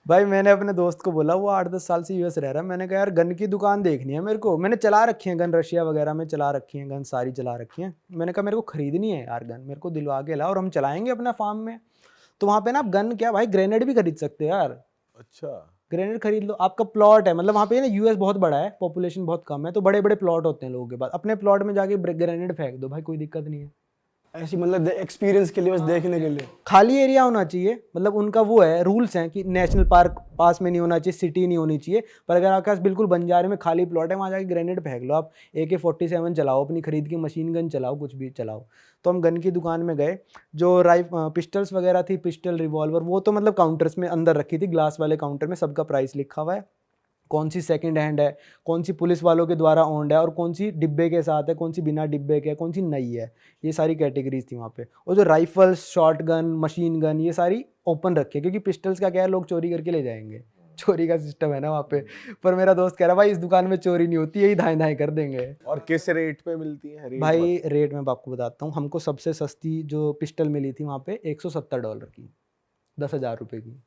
भाई मैंने अपने दोस्त को बोला, वो 8-10 साल से यूएस रह रहा है, मैंने कहा यार गन की दुकान देखनी है मेरे को, मैंने चला रखी है गन, रशिया वगैरह में चला रखी है गन, सारी चला रखी है। मैंने कहा मेरे को खरीदनी है यार गन, मेरे को दिलवा के ला और हम चलाएंगे अपना फार्म में। तो वहाँ पे ना आप गन क्या भाई, ग्रेनेड भी खरीद सकते हो यार। अच्छा, ग्रेनेड खरीद लो, आपका प्लॉट है, मतलब वहाँ पे ना यूएस बहुत बड़ा है, पॉपुलेशन बहुत कम है, तो बड़े बड़े प्लॉट होते हैं लोगों के पास, अपने प्लॉट में जाके ग्रेनेड फेंक दो भाई, कोई दिक्कत नहीं है। ऐसी मतलब एक्सपीरियंस के लिए, बस देखने के लिए। खाली एरिया होना चाहिए, मतलब उनका वो है, रूल्स हैं कि नेशनल पार्क पास में नहीं होना चाहिए, सिटी नहीं होनी चाहिए, पर अगर आपके पास बिल्कुल बंजारे में खाली प्लॉट है, वहाँ जाके ग्रेनेड फेंक लो आप, AK-47 चलाओ, अपनी खरीद की मशीन गन चलाओ, कुछ भी चलाओ। तो हम गन की दुकान में गए, जो पिस्टल्स वगैरह थी, पिस्टल रिवॉल्वर, वो तो मतलब काउंटर्स में अंदर रखी थी, ग्लास वाले काउंटर में सबका प्राइस लिखा हुआ है, कौन सी सेकंड हैंड है, कौन सी पुलिस वालों के द्वारा ओन्ड है, और कौन सी डिब्बे के साथ है, कौन सी बिना डिब्बे के है, कौन सी नई है, ये सारी कैटेगरीज थी वहाँ पे। और जो rifles, short gun, machine gun, ये सारी ओपन रखी है, क्योंकि पिस्टल्स का क्या है, लोग चोरी करके ले जाएंगे, चोरी का सिस्टम है ना वहाँ पे। पर मेरा दोस्त कह रहा भाई इस दुकान में चोरी नहीं होती, यही धाएं धाएं कर देंगे। और किस रेट पे मिलती है? रेट भाई रेट मैं आपको बताता हूँ, हमको सबसे सस्ती जो पिस्टल मिली थी वहाँ पे $170 की, 10,000 रुपये की,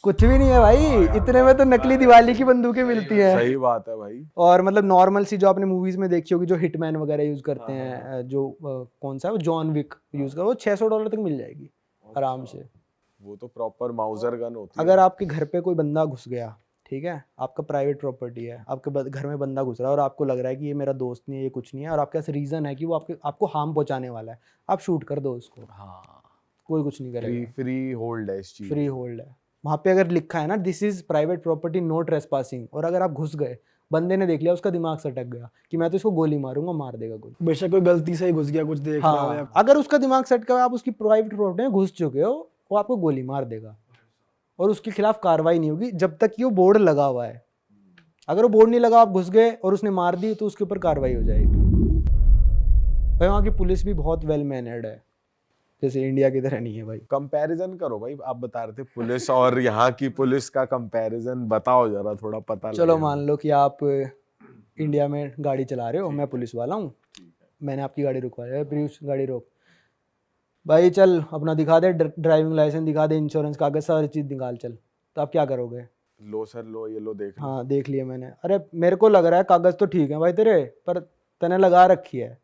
कुछ भी नहीं है भाई, इतने में तो नकली दिवाली की बंदूकें मिलती हैं। सही बात है भाई। और मतलब नॉर्मल सी जो आपने मूवीज में देखी होगी, जो हिटमैन वगैरह यूज करते हैं, जो कौन सा है वो, जॉन विक यूज कर, वो $600 तक मिल जाएगी आराम से। वो तो प्रॉपर माउजर गन होती है। अगर आपके घर पे कोई बंदा घुस गया, ठीक है, आपका प्राइवेट प्रॉपर्टी है, आपके घर में बंदा घुस रहा है और आपको लग रहा है कि ये मेरा दोस्त नहीं है, ये कुछ नहीं है, और आपके पास रीजन है कि वो आपको हार्म पहुंचाने वाला है, आप शूट कर दो उसको, हाँ, कोई कुछ नहीं फ्री करेगा। फ्री होल्ड है इस चीज। फ्री होल्ड है वहाँ पे, अगर लिखा है ना this is private property no trespassing, और अगर आप घुस गए, बंदे ने देख लिया, उसका दिमाग सटक गया कि मैं तो इसको गोली मारूंगा, मार देगा गोली। बेशक कोई गलती से ही घुस गया, कुछ देख रहा हो या हाँ, अगर उसका दिमाग सटका हुआ, आप उसकी प्राइवेट प्रॉपर्टी में घुस चुके हो, वो आपको गोली मार देगा, और उसके खिलाफ कार्रवाई नहीं होगी जब तक कि वो बोर्ड लगा हुआ है। अगर वो बोर्ड नहीं लगा, आप घुस गए और उसने मार दी, तो उसके ऊपर कार्रवाई हो जाएगी। भाई वहाँ की पुलिस भी बहुत वेल मैनर्ड है, जैसे इंडिया की तरह नहीं है भाई। कंपैरिजन करो भाई, आप बता रहे थे पुलिस और यहाँ की पुलिस का कंपैरिजन बताओ जरा, थोड़ा पता चलो लगे। मान लो कि आप इंडिया में गाड़ी चला रहे हो, मैं पुलिस वाला हूँ, मैंने आपकी गाड़ी रुकवाया, प्रियुष गाड़ी रोक, भाई चल अपना दिखा दे, ड्राइविंग लाइसेंस दिखा दे, इंश्योरेंस कागज, सारी चीज़ निकाल चल, तो आप क्या करोगे? लो सर, लो ये लो, देख लो। हाँ देख लिया मैंने, अरे मेरे को लग रहा है कागज तो ठीक है भाई तेरे, पर तने लगा रखी है,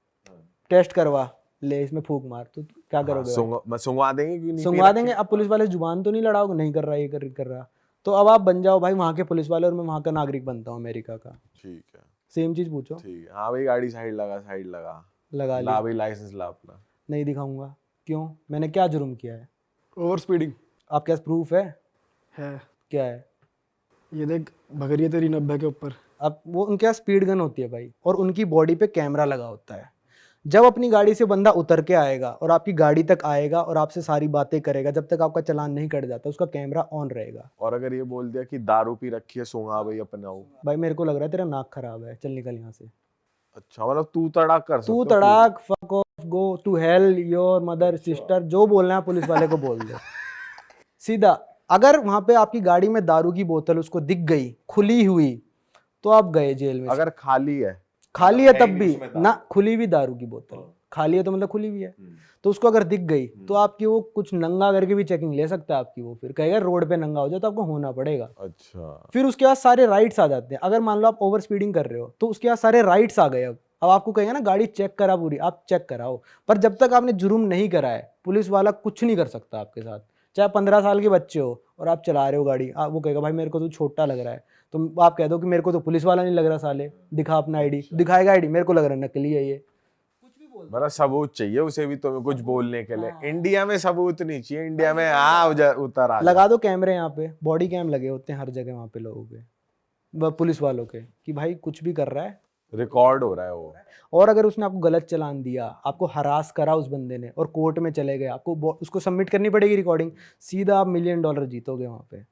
टेस्ट करवा ले, इसमें फूंक मार, तो क्या करोगे भाई? सुंगवा देंगे क्यों नहीं? सुंगवा देंगे। अब पुलिस वाले जुबान तो नहीं लड़ाओगे, नहीं कर रहा, ये कर रहा, तो अब आप बन जाओ भाई वहाँ के पुलिस वाले, और मैं वहाँ का नागरिक बनता हूँ अमेरिका का। ठीक है, सेम चीज़ पूछो। ठीक है। हाँ भाई, गाड़ी साइड लगा, साइड लगा, लगा ला ली, भाई लाइसेंस ला अपना। नहीं दिखाऊंगा, क्यों? मैंने क्या जुर्म किया है? ओवर स्पीडिंग आपके पास प्रूफ है? है। क्या है? ये देख, भग रही है तेरी 90 के ऊपर। अब वो उनके पास स्पीड गन होती है भाई, और उनकी बॉडी पे कैमरा लगा होता है। जब अपनी गाड़ी से बंदा उतर के आएगा और आपकी गाड़ी तक आएगा और आपसे सारी बातें करेगा, जब तक आपका चालान नहीं कट जाता, उसका कैमरा ऑन रहेगा। और अगर ये बोल दिया कि दारू पी रखी है, सूंघा भाई अपनाओ। भाई मेरे को लग रहा है तेरा नाक खराब है, चल निकल यहाँ से। अच्छा, मतलब तू तड़ाक कर सकते तू हो तड़ाक, fuck off, go to hell your mother sister, जो बोलना है पुलिस वाले को बोल दो सीधा। अगर वहां पे आपकी गाड़ी में दारू की बोतल उसको दिख गई खुली हुई, तो आप गए जेल में। अगर खाली है, खाली है तब भी ना, खुली हुई दारू की बोतल, खाली है तो मतलब खुली हुई है, तो उसको अगर दिख गई तो आपकी वो कुछ नंगा करके भी चेकिंग ले सकता है आपकी, वो फिर कहेगा रोड पे नंगा हो जाए, तो आपको होना पड़ेगा। अच्छा, फिर उसके बाद सारे राइट्स आ जाते हैं। अगर मान लो आप ओवर स्पीडिंग कर रहे हो, तो उसके बाद सारे राइट्स आ गए। अब आपको कहेगा ना गाड़ी चेक करा पूरी, आप चेक कराओ, पर जब तक आपने जुर्म नहीं करा है, पुलिस वाला कुछ नहीं कर सकता आपके साथ। चाहे 15 साल के बच्चे हो और आप चला रहे हो गाड़ी, वो कहेगा भाई मेरे को तो छोटा लग रहा है, तो आप कह दो कि मेरे को तो पुलिस वाला नहीं लग रहा, साले दिखा अपना आईडी, दिखाएगा आईडी, मेरे को लग रहा है नकली है ये, मतलब सबूत चाहिए उसे भी तुम्हें कुछ बोलने के लिए। इंडिया में सबूत नहीं चाहिए, इंडिया में उतर आ लगा दो कैमरे, यहाँ पे बॉडी कैम लगे होते हैं हर जगह वहाँ पे लोगों के, पुलिस वालों के, कि भाई कुछ भी कर रहा है, रिकॉर्ड हो रहा है वो। और अगर उसने आपको गलत चालान दिया, आपको हरास करा उस बंदे ने, और कोर्ट में चले गए, आपको उसको सबमिट करनी पड़ेगी रिकॉर्डिंग, सीधा आप $1 मिलियन जीतोगे वहाँ पे,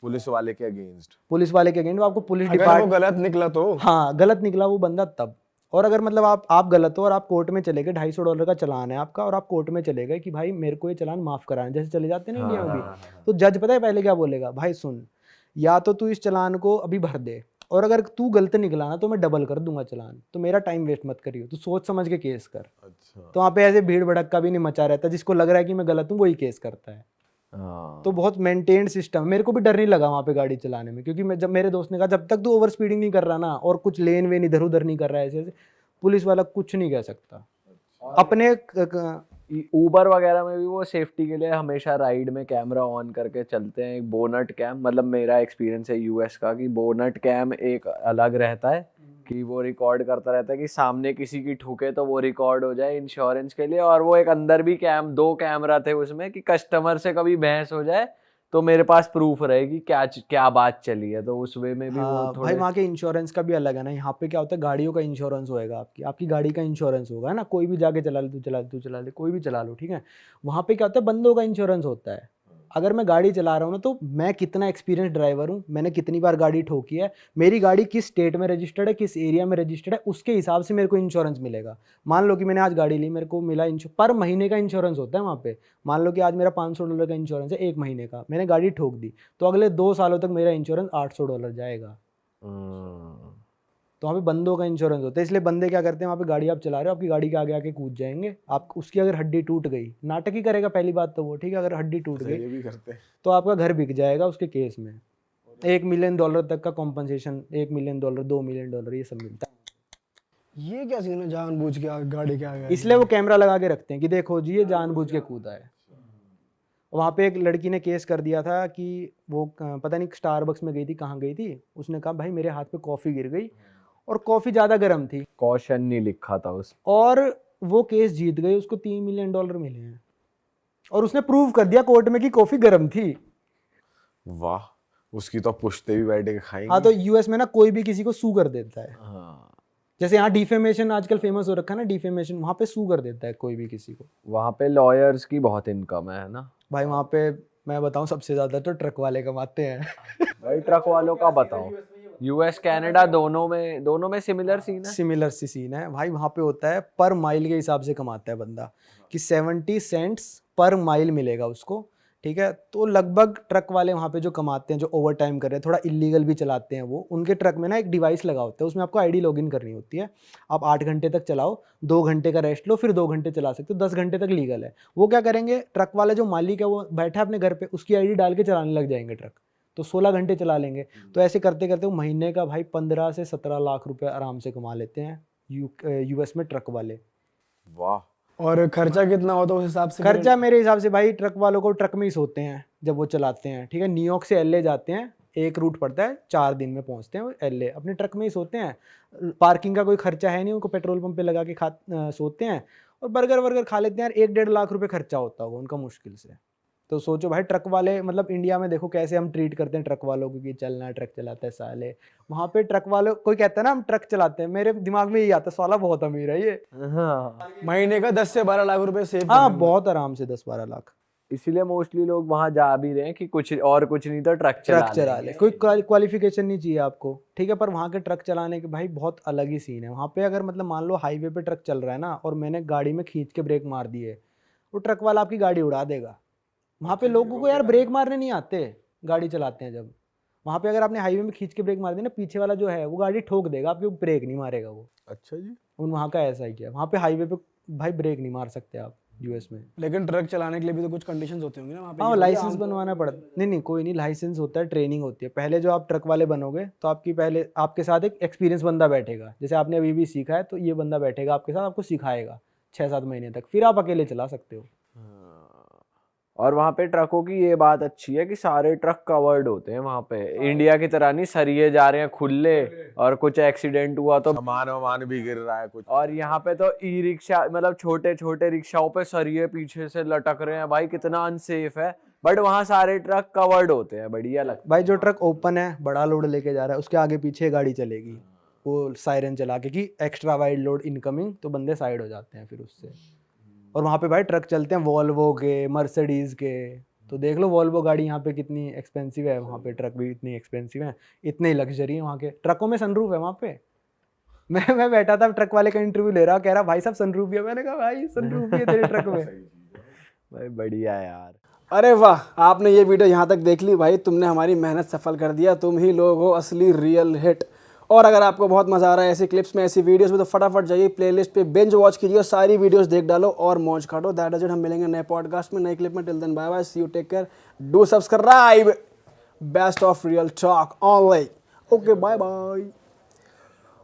पुलिस वाले के अगेंस्ट। पुलिस वाले के अगेंस्ट। आपको पुलिस अगर वो डिपार्टमेंट, गलत निकला तो हाँ गलत निकला वो बंदा तब। और अगर मतलब आप गलत हो और आप कोर्ट में चले गए, $250 का चालान है आपका, और आप कोर्ट में चले गए कि भाई मेरे को ये चालान माफ कराना, जैसे चले जाते हैं ना इंडिया में भी, तो जज पता है पहले क्या बोलेगा, भाई सुन, या तो तू इस चालान को अभी भर दे, और अगर तू गलत निकला ना तो मैं डबल कर दूंगा चालान, तो मेरा टाइम वेस्ट मत करियो, तू सोच समझ के केस कर। अच्छा, तो वहाँ पे ऐसे भीड़ भड़क का भी नहीं मचा रहता, जिसको लग रहा है कि मैं गलत हूँ वही केस करता है। हाँ। तो बहुत मेंटेन्ड सिस्टम। मेरे को भी डर नहीं लगा वहाँ पे गाड़ी चलाने में, क्योंकि मैं जब मेरे दोस्त ने कहा जब तक तू ओवर स्पीडिंग नहीं कर रहा ना और कुछ लेन वेन इधर उधर नहीं कर रहा है ऐसे ऐसे, पुलिस वाला कुछ नहीं कह सकता। अपने ऊबर वगैरह में भी वो सेफ्टी के लिए हमेशा राइड में कैमरा ऑन करके चलते हैं, एक बोनट कैम। मतलब मेरा एक्सपीरियंस है यूएस का कि बोनट कैम एक अलग रहता है कि वो रिकॉर्ड करता रहता है कि सामने किसी की ठुके तो वो रिकॉर्ड हो जाए इंश्योरेंस के लिए। और वो एक अंदर भी दो कैमरा थे उसमें कि कस्टमर से कभी बहस हो जाए तो मेरे पास प्रूफ रहेगी क्या बात चली है। तो उस वे में भी हाँ वो भाई थोड़े वहाँ के इंश्योरेंस का भी अलग है ना। यहाँ पे क्या होता है, गाड़ियों का इंश्योरेंस होएगा, आपकी गाड़ी का इंश्योरेंस होगा ना। कोई भी जाके चला ले, तू चला ले, कोई भी चला लो, ठीक है। वहाँ पे क्या होता है, बंदों का इंश्योरेंस होता है। अगर मैं गाड़ी चला रहा हूँ ना, तो मैं कितना एक्सपीरियंस ड्राइवर हूँ, मैंने कितनी बार गाड़ी ठोकी है, मेरी गाड़ी किस स्टेट में रजिस्टर्ड है, किस एरिया में रजिस्टर्ड है, उसके हिसाब से मेरे को इंश्योरेंस मिलेगा। मान लो कि मैंने आज गाड़ी ली, मेरे को मिला पर महीने का इंश्योरेंस होता है वहाँ पे। मान लो कि आज मेरा $500 का इंश्योरेंस है 1 महीने का, मैंने गाड़ी ठोक दी तो अगले 2 सालों तक मेरा इंश्योरेंस $800 जाएगा। तो वहाँ पे बंदों का इंश्योरेंस होता है। इसलिए बंदे क्या करते हैं, वहाँ पे गाड़ी आप चला रहे हो, आपकी गाड़ी के आगे आके कूद जाएंगे, आप उसकी अगर हड्डी टूट गई, नाटक ही करेगा पहली बात तो वो, ठीक है। अगर हड्डी टूट गई ये भी करते हैं। तो आपका घर बिक जाएगा उसके केस में। $1 मिलियन तक का कॉम्पनसेशन, $1 मिलियन, $2 मिलियन ये सब मिलता है। ये क्या सीन है, जानबूझ के गाड़ी के आगे? इसलिए वो कैमरा लगा के रखते हैं कि देखो जी ये जानबूझ के कूदा है। वहाँ पे एक लड़की ने केस कर दिया था कि वो पता नहीं स्टारबक्स में गई थी, कहाँ गई थी, उसने कहा भाई मेरे हाथ पे कॉफ़ी गिर गई और कॉफ़ी ज़्यादा गर्म थी कॉशन नहीं लिखा था उस। और वो केस जीत गई, उसको $3 मिलियन मिले हैं। और उसने प्रूव कर दिया कोर्ट में कि कॉफ़ी गर्म थी। वाह, उसकी तो पुश्ते भी बैठे के खाएंगे। हाँ तो यूएस में ना कोई भी किसी को सू कर देता है। हाँ, जैसे यहाँ डिफेमेशन आजकल फेमस हो रखा है ना, डिफेमेशन, वहाँ पे सू कर देता है कोई भी किसी को। वहाँ पे लॉयर्स की बहुत इनकम है ना भाई वहाँ पे मैं बताऊँ सबसे ज़्यादा तो ट्रक वाले कमाते हैं। भाई। ट्रक वालों का बताओ, यूएस कनाडा दोनों में सिमिलर सीन है। सिमिलर सी सीन है भाई। वहाँ पे होता है पर माइल के हिसाब से कमाता है बंदा, कि 70 सेंट्स पर माइल मिलेगा उसको, ठीक है। तो लगभग ट्रक वाले वहाँ पे जो कमाते हैं, जो ओवर टाइम कर रहे हैं, थोड़ा इलीगल भी चलाते हैं, वो उनके ट्रक में ना एक डिवाइस लगा होता है, उसमें आपको आईडी लॉगिन करनी होती है। आप 8 घंटे तक चलाओ, 2 घंटे का रेस्ट लो, फिर 2 घंटे चला सकते हो, 10 घंटे तक लीगल है। वो क्या करेंगे, ट्रक वाला जो मालिक है वो बैठा है अपने घर पे, उसकी आईडी डाल के चलाने लग जाएंगे ट्रक, तो 16 घंटे चला लेंगे। तो ऐसे करते करते वो महीने का भाई 15 से 17 लाख रुपए आराम से कमा लेते हैं यूएस में ट्रक वाले। वाह। और खर्चा कितना होता है उस हिसाब से? खर्चा मेरे हिसाब से भाई, ट्रक वालों को ट्रक में ही सोते हैं जब वो चलाते हैं, ठीक है। न्यूयॉर्क से एलए जाते हैं, एक रूट पड़ता है, 4 दिन में पहुंचते हैं वो एलए, अपने ट्रक में ही सोते हैं। पार्किंग का कोई खर्चा है नहीं, उनको पेट्रोल पंप पे लगा के सोते हैं और बर्गर वर्गर खा लेते हैं यार। 1-1.5 लाख रुपए खर्चा होता होगा उनका मुश्किल से। तो सोचो भाई ट्रक वाले, मतलब इंडिया में देखो कैसे हम ट्रीट करते हैं ट्रक वालों को कि चलना है, ट्रक चलाता है साले। वहाँ पे ट्रक वालों, कोई कहता है ना हम ट्रक चलाते हैं, मेरे दिमाग में यही आता है साला बहुत अमीर है ये। हाँ, महीने का 10 से 12 लाख रुपए सेव हाँ बहुत आराम से 10-12 लाख इसीलिए मोस्टली लोग वहां जा भी रहे हैं कि कुछ नहीं तो ट्रक चला ले। कोई क्वालिफिकेशन नहीं चाहिए आपको, ठीक है। पर वहाँ के ट्रक चलाने के भाई बहुत अलग ही सीन है वहाँ पे। अगर मतलब मान लो हाईवे पे ट्रक चल रहा है ना और मैंने गाड़ी में खींच के ब्रेक मार दिए, वो ट्रक वाला आपकी गाड़ी उड़ा देगा। वहाँ पे लोगों को यार ब्रेक मारने नहीं आते, गाड़ी चलाते हैं जब। वहाँ पे अगर आपने हाईवे में खींच के ब्रेक मार दी ना, पीछे वाला जो है वो गाड़ी ठोक देगा, आपके ब्रेक नहीं मारेगा वो। अच्छा जी। वहाँ का ऐसा ही किया, वहाँ पे हाईवे पे भाई ब्रेक नहीं मार सकते आप यूएस में। लेकिन ट्रक चलाने के लिए भी तो कुछ कंडीशंस होते होंगे ना वहाँ पे? हाँ लाइसेंस बनवाना पड़ता। नहीं कोई नहीं, लाइसेंस होता है, ट्रेनिंग होती है। पहले जो आप ट्रक वाले बनोगे तो पहले आपके साथ एक एक्सपीरियंस बंदा बैठेगा, जैसे आपने अभी सीखा है तो ये बंदा बैठेगा आपके साथ, आपको सिखाएगा 6-7 महीने तक, फिर आप अकेले चला सकते हो। और वहाँ पे ट्रकों की ये बात अच्छी है कि सारे ट्रक कवर्ड होते हैं वहाँ पे। इंडिया की तरह नहीं सरिये जा रहे हैं खुले और कुछ एक्सीडेंट हुआ तो सामान भी गिर रहा है कुछ। और यहाँ पे तो ई रिक्शा, मतलब छोटे छोटे रिक्शाओं पे सरिये पीछे से लटक रहे हैं भाई, कितना अनसेफ है। बट वहाँ सारे ट्रक कवर्ड होते हैं, बढ़िया लगता है। भाई जो ट्रक ओपन है, बड़ा लोड लेके जा रहा है, उसके आगे पीछे गाड़ी चलेगी, वो सायरन चला के कि एक्स्ट्रा वाइड लोड इनकमिंग, तो बंदे साइड हो जाते हैं फिर उससे। और वहाँ पे भाई ट्रक चलते हैं वॉल्वो के, मर्सिडीज के। तो देख लो वॉल्वो गाड़ी यहाँ पे कितनी एक्सपेंसिव है, वहाँ पे ट्रक भी इतनी एक्सपेंसिव है, इतने लग्जरी है वहाँ के ट्रकों में। सनरूफ है वहाँ पे। मैं बैठा था ट्रक वाले का इंटरव्यू ले रहा, कह रहा भाई साहब सनरूफ भी है। मैंने कहा भाई सनरूफ भी है तेरे ट्रक में? भाई बढ़िया यार। अरे वाह, आपने ये वीडियो यहाँ तक देख ली भाई, तुमने हमारी मेहनत सफल कर दिया। तुम ही लोग हो असली रियल हिट। और अगर आपको बहुत मजा आ रहा है ऐसी क्लिप्स में, ऐसी वीडियोस में, तो फटाफट जाइए प्लेलिस्ट पे बिंज वॉच कीजिए और सारी वीडियोस देख डालो और मौज काटो। That is it. हम मिलेंगे नए पॉडकास्ट में, नई क्लिप में। Till then bye bye, see you, take care, do subscribe. Best of real talk online. Okay, bye bye.